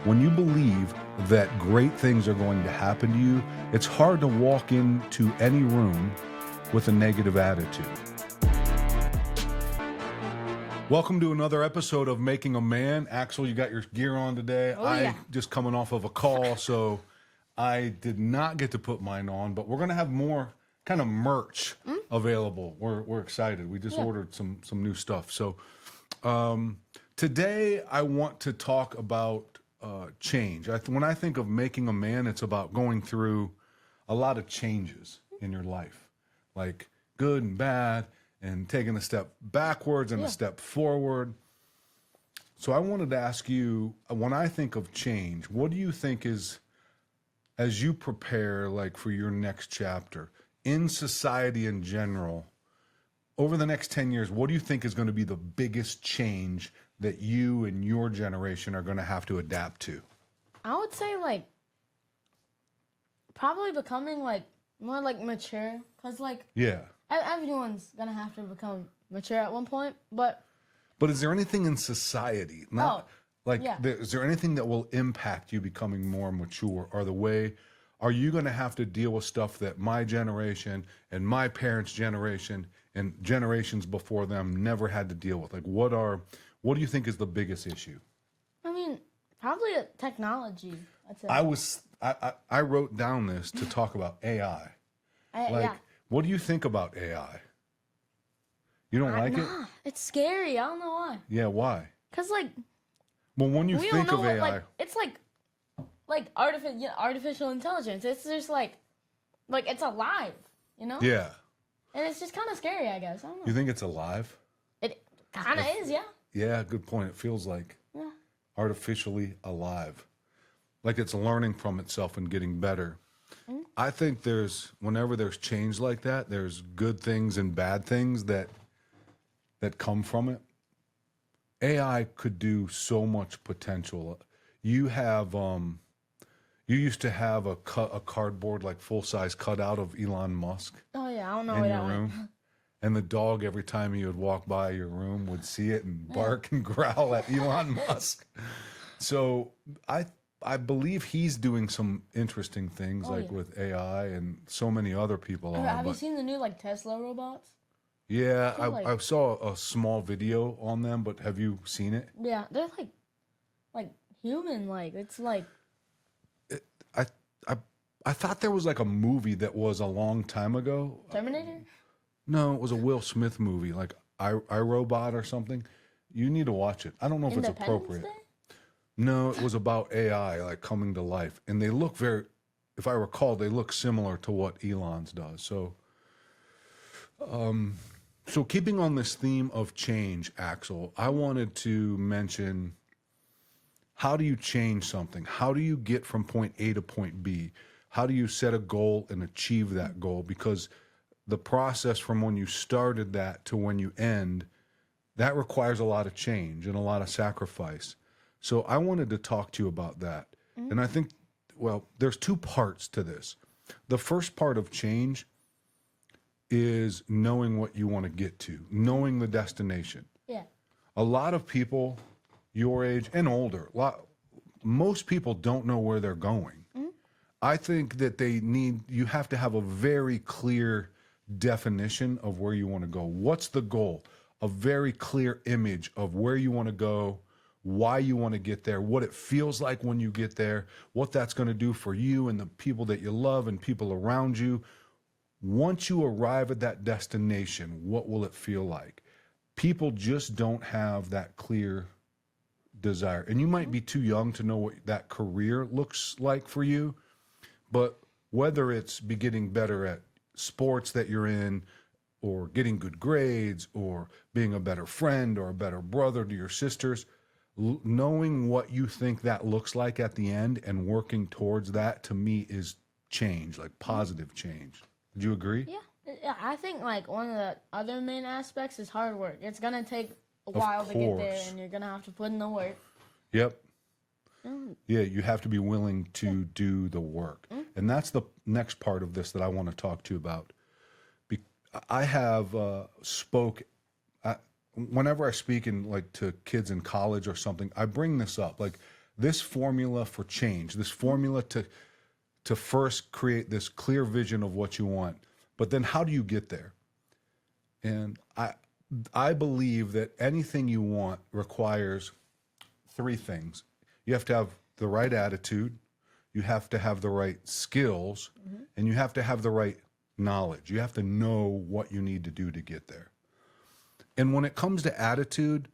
when you believe that great things are going to happen to you, it's hard to walk into any room with a negative attitude. Welcome to another episode of Making a Man. Axel, you got your gear on today. Yeah. Just coming off of a call, so I did not get to put mine on, but we're going to have more kind of merch available. We're excited. We just ordered some new stuff. So today I want to talk about change. When I think of making a man, it's about going through a lot of changes in your life, like good and bad, and taking a step backwards and a step forward. So I wanted to ask you, when I think of change, what do you think is, as you prepare like for your next chapter in society in general, over the next 10 years, what do you think is going to be the biggest change that you and your generation are going to have to adapt to? I would say probably becoming more mature, because everyone's gonna have to become mature at one point. But is there anything in society, is there anything that will impact you becoming more mature, or are you going to have to deal with stuff that my generation and my parents' generation and generations before them never had to deal with? What do you think is the biggest issue? I mean, probably technology. I wrote down this to talk about AI. What do you think about AI? You don't like it? It's scary. I don't know why. Yeah, why? Because well, when you think of AI, it's like artificial intelligence. It's just it's alive, you know? Yeah. And it's just kind of scary, I guess. I don't know. You think it's alive? It kind of is, yeah. Yeah, good point. It feels like artificially alive. Like it's learning from itself and getting better. I think whenever there's change like that, there's good things and bad things that come from it. AI could do so much potential. You used to have a cardboard, full-size cutout of Elon Musk. Oh yeah, I don't know in what your room. And the dog, every time you would walk by your room, would see it and bark and growl at Elon Musk. So I believe he's doing some interesting things with AI, and so many other people are. Have you seen the new Tesla robots? Yeah, I saw a small video on them, but have you seen it? Yeah, they're like human. It's like. I thought there was a movie that was a long time ago. Terminator? No, it was a Will Smith movie, iRobot or something. You need to watch it. I don't know if it's appropriate. Day? No, it was about AI coming to life, and they look if I recall, they look similar to what Elon's does. So, so keeping on this theme of change, Axel, I wanted to mention, how do you change something? How do you get from point A to point B? How do you set a goal and achieve that goal? Because the process from when you started that to when you end, that requires a lot of change and a lot of sacrifice. So I wanted to talk to you about that. And I think, there's two parts to this. The first part of change is knowing what you want to get to, knowing the destination. Yeah. A lot of people your age and older, most people don't know where they're going. I think that you have to have a very clear definition of where you want to go. What's the goal? A very clear image of where you want to go, why you want to get there, what it feels like when you get there, what that's going to do for you and the people that you love and people around you. Once you arrive at that destination, what will it feel like? People just don't have that clear desire. And you might be too young to know what that career looks like for you, but whether it's getting better at sports that you're in, or getting good grades, or being a better friend or a better brother to your sisters, knowing what you think that looks like at the end and working towards that, to me, is change, positive change. Would you agree? Yeah, I think one of the other main aspects is hard work. It's gonna take a while to get there, and you're gonna have to put in the work. Yep. Yeah, you have to be willing to do the work. And that's the next part of this that I want to talk to you about. I have whenever I speak to kids in college or something, I bring this up. this formula for change, this formula to first create this clear vision of what you want. But then how do you get there? And I believe that anything you want requires three things. You have to have the right attitude, you have to have the right skills, and you have to have the right knowledge. You have to know what you need to do to get there. And when it comes to attitude,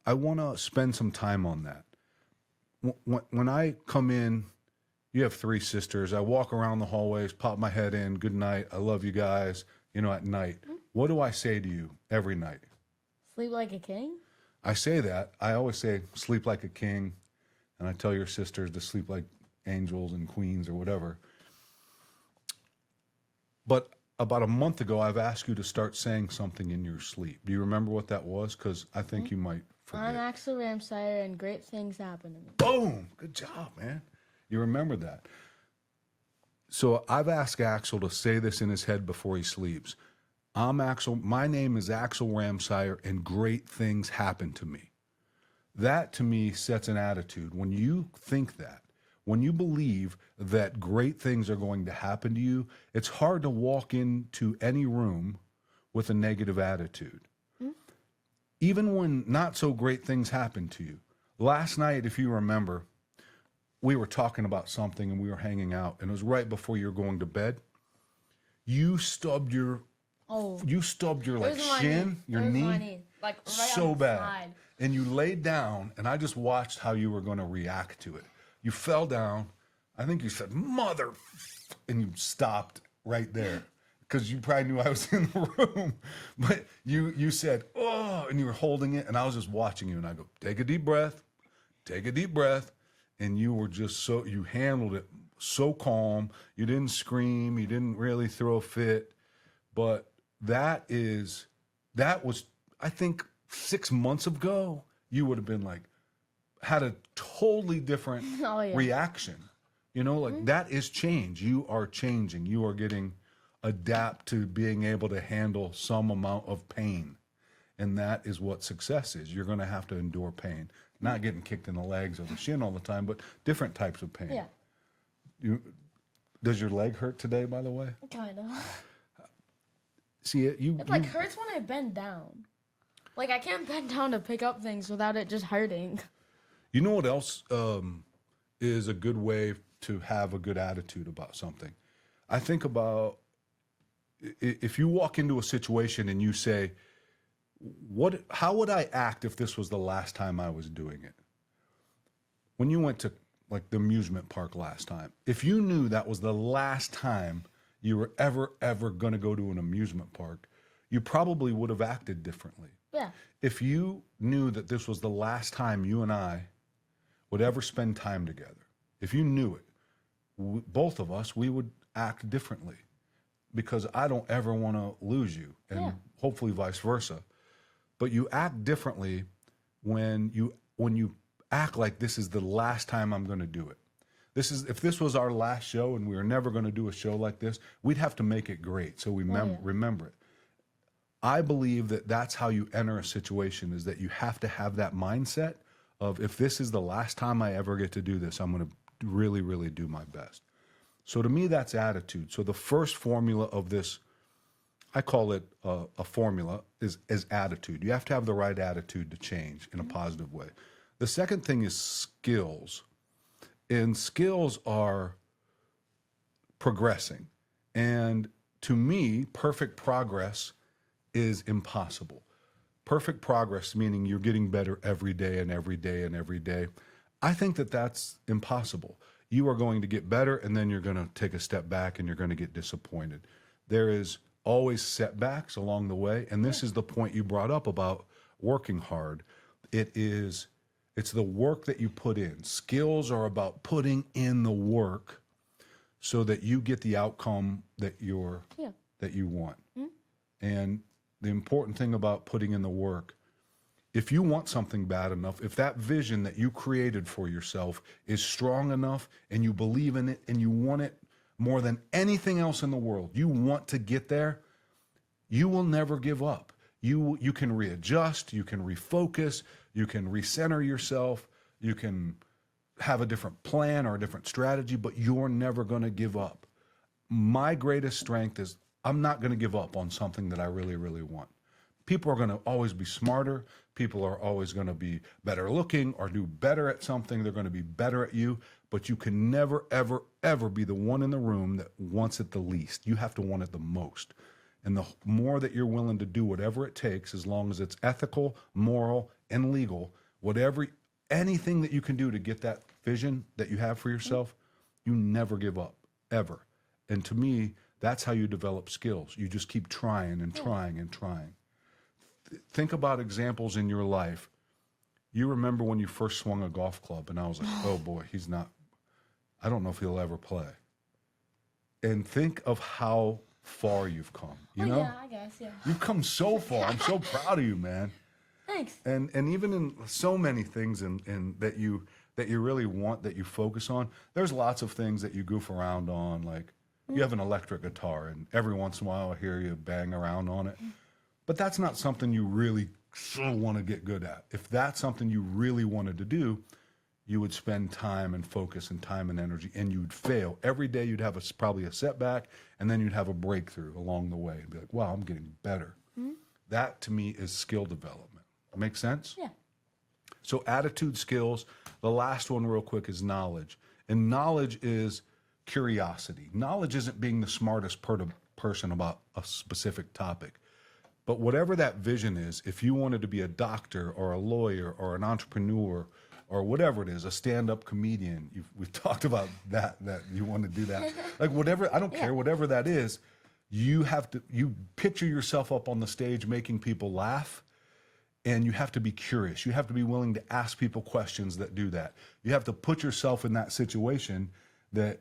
I want to spend some time on that. When I come in, you have three sisters. I walk around the hallways, pop my head in, good night, I love you guys, at night. What do I say to you every night? Sleep like a king? I say that. I always say, sleep like a king. And I tell your sisters to sleep like angels and queens or whatever. But about a month ago, I've asked you to start saying something in your sleep. Do you remember what that was? Because I think you might forget. I'm Axel Ramsire, and great things happen to me. Boom! Good job, man. You remember that. So I've asked Axel to say this in his head before he sleeps. I'm Axel. My name is Axel Ramsire, and great things happen to me. That, to me, sets an attitude. When you think that, when you believe that great things are going to happen to you, it's hard to walk into any room with a negative attitude. Even when not so great things happen to you. Last night, if you remember, we were talking about something and we were hanging out, and it was right before you were going to bed. You stubbed your like shin, your knee, like right so on the bad. side. And you laid down, and I just watched how you were going to react to it. You fell down. I think you said, "Mother," and you stopped right there because you probably knew I was in the room. But you said, "Oh," and you were holding it, and I was just watching you. And I go, "Take a deep breath, take a deep breath." And you were just you handled it so calm. You didn't scream. You didn't really throw a fit. But that was, I think, 6 months ago, you would have been like, had a totally different reaction. That is change. You are changing. You are getting adapt to being able to handle some amount of pain. And that is what success is. You're going to have to endure pain. Not getting kicked in the legs or the shin all the time, but different types of pain. Yeah. Does your leg hurt today, by the way? Kind of. See, It hurts when I bend down. Like, I can't bend down to pick up things without it just hurting. You know what else is a good way to have a good attitude about something? I think about if you walk into a situation and you say, how would I act if this was the last time I was doing it? When you went to like the amusement park last time, if you knew that was the last time you were ever going to go to an amusement park, you probably would have acted differently. Yeah. If you knew that this was the last time you and I would ever spend time together, if you knew it, both of us, we would act differently, because I don't ever want to lose you, and hopefully vice versa. But you act differently when you act like this is the last time I'm going to do it. If this was our last show and we were never going to do a show like this, we'd have to make it great so we remember it. I believe that that's how you enter a situation, is that you have to have that mindset of, if this is the last time I ever get to do this, I'm going to really, really do my best. So to me, that's attitude. So the first formula of this, I call it a formula, is attitude. You have to have the right attitude to change in a positive way. The second thing is skills. And skills are progressing. And to me, perfect progress is impossible. Perfect progress, meaning you're getting better every day and every day and every day. I think that that's impossible. You are going to get better, and then you're going to take a step back and you're going to get disappointed. There is always setbacks along the way. And this is the point you brought up about working hard. It's the work that you put in. Skills are about putting in the work so that you get the outcome that you want. And the important thing about putting in the work, if you want something bad enough, if that vision that you created for yourself is strong enough and you believe in it and you want it more than anything else in the world, you want to get there, you will never give up. You can readjust, you can refocus, you can recenter yourself. You can have a different plan or a different strategy, but you're never going to give up. My greatest strength is I'm not going to give up on something that I really, really want. People are going to always be smarter. People are always going to be better looking or do better at something. They're going to be better at you, but you can never, ever, ever be the one in the room that wants it the least. You have to want it the most. And the more that you're willing to do whatever it takes, as long as it's ethical, moral, and legal, anything that you can do to get that vision that you have for yourself, you never give up, ever. And to me, that's how you develop skills. You just keep trying and trying and trying. Think about examples in your life. You remember when you first swung a golf club, and I was like, oh boy, I don't know if he'll ever play. And think of how far you've come, you know? Yeah, I guess, yeah. You've come so far. I'm so proud of you, man. Thanks. And even in so many things in that you really want, that you focus on, there's lots of things that you goof around on, like you have an electric guitar, and every once in a while I hear you bang around on it. But that's not something you really so want to get good at. If that's something you really wanted to do, you would spend time and focus and time and energy, and you'd fail. Every day you'd have probably a setback, and then you'd have a breakthrough along the way and be like, wow, I'm getting better. That to me is skill development. Make sense? Yeah. So attitude, skills. The last one real quick is knowledge. And knowledge is curiosity. Knowledge isn't being the smartest person about a specific topic. But whatever that vision is, if you wanted to be a doctor or a lawyer or an entrepreneur or whatever it is, a stand-up comedian, we've talked about that you want to do that. Like whatever, I don't care, whatever that is, you picture yourself up on the stage making people laugh, and you have to be curious. You have to be willing to ask people questions that do that. You have to put yourself in that situation that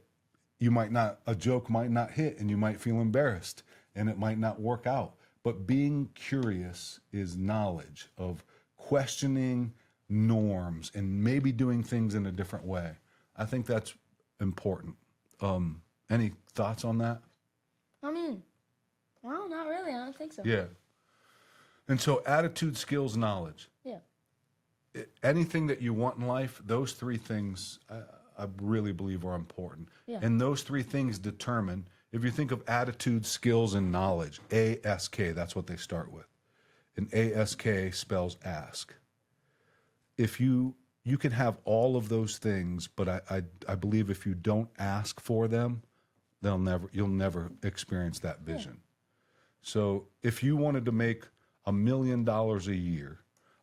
a joke might not hit, and you might feel embarrassed, and it might not work out. But being curious is knowledge of questioning norms and maybe doing things in a different way. I think that's important. Any thoughts on that? I mean, well, not really. I don't think so. Yeah. And so attitude, skills, knowledge. Yeah. Anything that you want in life, those three things I really believe are important. Yeah. And those three things determine, if you think of attitude, skills, and knowledge, ASK, that's what they start with. And ASK spells ask. If you can have all of those things, but I believe if you don't ask for them, you'll never experience that vision. So if you wanted to make $1 million a year,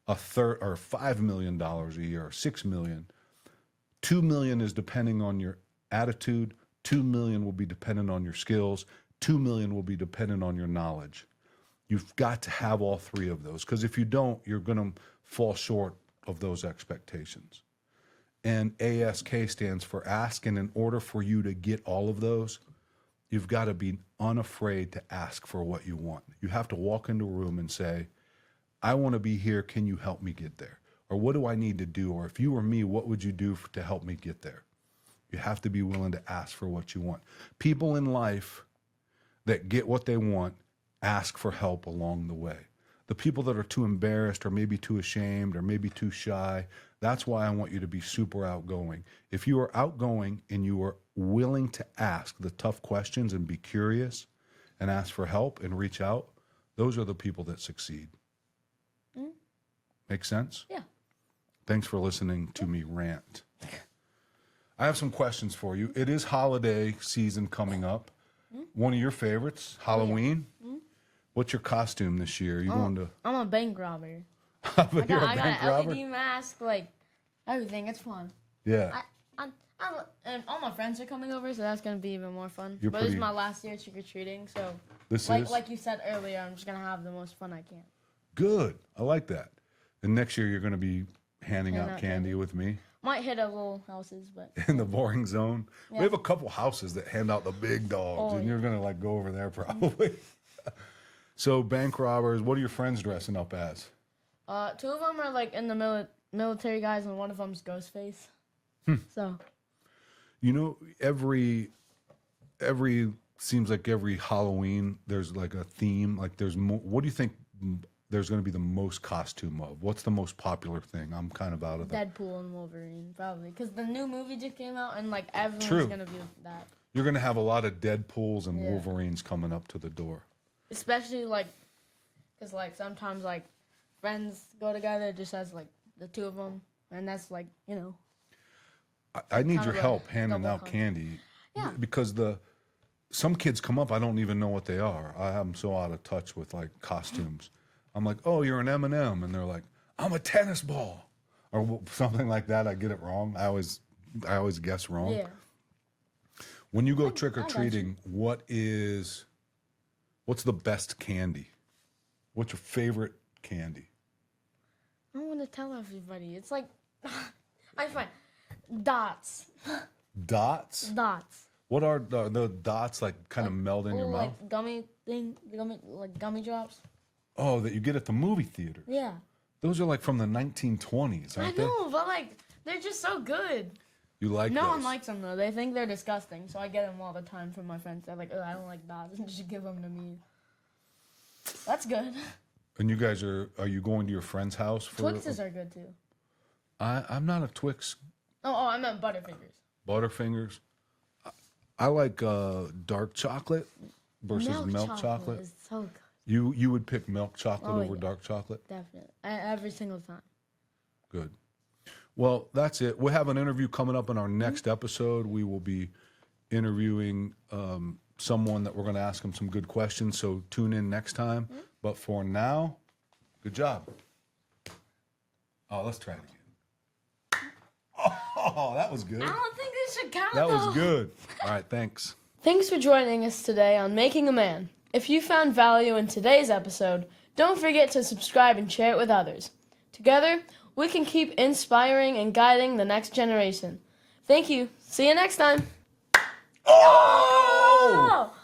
or $5 million a year, or $6 million, $2 million is depending on your attitude, $2 million will be dependent on your skills, $2 million will be dependent on your knowledge. You've got to have all three of those, because if you don't, you're going to fall short of those expectations. And ASK stands for ask, and in order for you to get all of those, you've got to be unafraid to ask for what you want. You have to walk into a room and say, I want to be here, can you help me get there? Or what do I need to do? Or if you were me, what would you do to help me get there? You have to be willing to ask for what you want. People in life that get what they want ask for help along the way. The people that are too embarrassed or maybe too ashamed or maybe too shy, that's why I want you to be super outgoing. If you are outgoing and you are willing to ask the tough questions and be curious and ask for help and reach out, those are the people that succeed. Make sense? Yeah. Thanks for listening to me rant. I have some questions for you. It is holiday season coming up. One of your favorites, Halloween. What's your costume this year? You going to? I'm a bank robber. You're I a bank got robber? an LED mask, like everything. It's fun. Yeah. And all my friends are coming over, so that's gonna be even more fun. You're But this pretty- is my last year trick or treating, so This is like you said earlier, I'm just gonna have the most fun I can. good. I like that. And next year you're going to be handing out candy with me Might hit a little houses, but in the boring zone. Yeah. We have a couple houses that hand out the big dogs, and you're going to like go over there probably. So bank robbers, what are your friends dressing up as? 2 of them are like in the military guys, and one of them's Ghostface. So You know, every seems like every Halloween there's like a theme. Like there's more. What do you think there's going to be the most costume of? What's the most popular thing? I'm kind of out of that. Deadpool and Wolverine, probably. Because the new movie just came out, and, like, everyone's going to be that. You're going to have a lot of Deadpools and Wolverines coming up to the door. Especially, like, because, like, sometimes, like, friends go together just as, like, the two of them. And that's, like, you know. I need your help handing out candy. Yeah. Because some kids come up, I don't even know what they are. I'm so out of touch with, like, costumes. I'm like, oh, you're an M&M. And they're like, I'm a tennis ball. Or something like that. I get it wrong. I always guess wrong. Yeah. When you go trick-or-treating, what's the best candy? What's your favorite candy? I don't want to tell everybody. It's like, I find dots. Dots? Dots. What are the dots, like, kind of meld in your mouth? Like gummy drops. Oh, that you get at the movie theater. Yeah. Those are, like, from the 1920s, aren't they? I know, but, like, they're just so good. You like those? No one likes them, though. They think they're disgusting, so I get them all the time from my friends. They're like, oh, I don't like dots. Just give them to me. That's good. And you guys are you going to your friend's house for? Twixes are good, too. I'm not a Twix. Oh, I meant Butterfingers. Butterfingers. I like dark chocolate versus milk chocolate. Is so good. You would pick milk chocolate over dark chocolate? Definitely. Every single time. Good. Well, that's it. We'll have an interview coming up in our next episode. We will be interviewing someone that we're going to ask them some good questions, so tune in next time. But for now, good job. Oh, let's try it again. Oh, that was good. I don't think this should count, That though. was good. All right, thanks. Thanks for joining us today on Making a Man. If you found value in today's episode, don't forget to subscribe and share it with others. Together, we can keep inspiring and guiding the next generation. Thank you. See you next time. Oh!